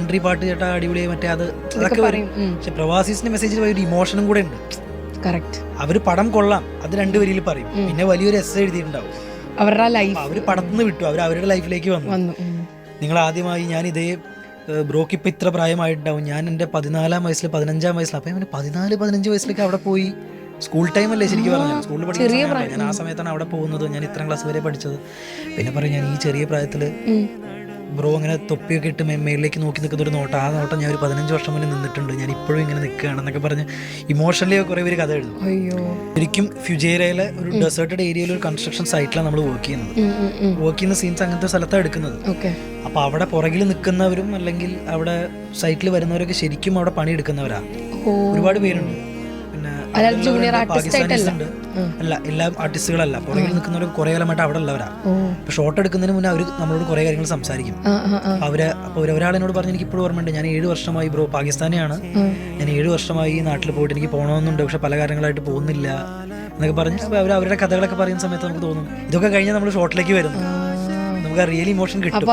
Entry പാട്ട് ചേട്ടാ അടിപൊളിയായി മറ്റേ അതൊക്കെ വരും. പക്ഷെ പ്രവാസീസിന്റെ മെസ്സേജിൽ ഒരു ഇമോഷനും കൂടെ ഉണ്ട്. അവര് പടം കൊള്ളാം അത് 2 വരിയിൽ പറയും, പിന്നെ വലിയൊരു എസ് എഴുതിയിട്ടുണ്ടാവും. അവരുടെ ലൈഫ് അവര് പടത്തുനിന്ന് വിട്ടു, അവരുടെ ലൈഫിലേക്ക് വന്നു. നിങ്ങൾ ആദ്യമായി ഞാൻ ഇതേ ബ്രോക്ക് ഇപ്പം ഇത്ര പ്രായമായിട്ടുണ്ടാവും, ഞാൻ എൻ്റെ 14-ാം വയസ്സിൽ 15-ാം വയസ്സിൽ അപ്പം 14-15 വയസ്സിലേക്ക് അവിടെ പോയി. സ്കൂൾ ടൈം അല്ലേ ശരിക്കും പറഞ്ഞാൽ, സ്കൂളിൽ പഠിക്കുന്ന ഞാൻ ആ സമയത്താണ് അവിടെ പോകുന്നത്. ഞാൻ ഇത്രാം ക്ലാസ് വരെ പഠിച്ചത്. പിന്നെ പറയും ഞാൻ ഈ ചെറിയ പ്രായത്തിൽ ബ്രോ അങ്ങനെ തൊപ്പിയൊക്കെ ഇട്ട് മേളിലേക്ക് നോക്കി നിൽക്കുന്ന ഒരു നോട്ടം, ആ നോട്ടം ഞാൻ ഒരു 15 വർഷം മുന്നേ നിന്നിട്ടുണ്ട്, ഞാൻ ഇപ്പോഴും ഇങ്ങനെ നിൽക്കുകയാണെന്നൊക്കെ പറഞ്ഞ് ഇമോഷണലി കുറേ പേര് കഥ എഴുതും. ശരിക്കും ഫ്യുജേറയിലെ ഒരു ഡെസേർട്ടഡ് ഏരിയയിൽ ഒരു കൺസ്ട്രക്ഷൻ സൈറ്റിലാണ് നമ്മൾ വർക്ക് ചെയ്യുന്നത്. വർക്ക് ചെയ്യുന്ന സീൻസ് അങ്ങനത്തെ സ്ഥലത്താണ് എടുക്കുന്നത്. അപ്പോൾ അവിടെ പുറകിൽ നിൽക്കുന്നവരും അല്ലെങ്കിൽ അവിടെ സൈറ്റിൽ വരുന്നവരൊക്കെ ശരിക്കും അവിടെ പണിയെടുക്കുന്നവരാ. ഒരുപാട് പേരുണ്ട്. പാകിസ്ഥാനീസ് ഉണ്ട്, അല്ല എല്ലാ ആർട്ടിസ്റ്റുകളല്ല, പുറകിൽ നിൽക്കുന്നവരും കുറെ കാലമായിട്ട് അവിടെ ഉള്ളവരാ. ഇപ്പൊ ഷോട്ട് എടുക്കുന്നതിന് മുന്നേ അവർ നമ്മളോട് കുറെ കാര്യങ്ങൾ സംസാരിക്കും. അപ്പോൾ ഒരാളെന്നോട് പറഞ്ഞ് എനിക്ക് ഇപ്പോഴും ഓർമ്മയുണ്ട്, ഞാൻ 7 വർഷമായി ബ്രോ പാകിസ്ഥാനിയാണ്, ഞാൻ 7 വർഷമായി നാട്ടിൽ പോയിട്ട് എനിക്ക് പോകണമെന്നുണ്ട്, പക്ഷെ പല കാര്യങ്ങളായിട്ട് പോകുന്നില്ല എന്നൊക്കെ പറഞ്ഞ് അപ്പോൾ അവരുടെ കഥകളൊക്കെ പറയുന്ന സമയത്ത് നമുക്ക് തോന്നും ഇതൊക്കെ കഴിഞ്ഞാൽ നമ്മൾ ഷോട്ടിലേക്ക് വരുന്നു, നമുക്ക് ആ റിയൽ ഇമോഷൻ കിട്ടും.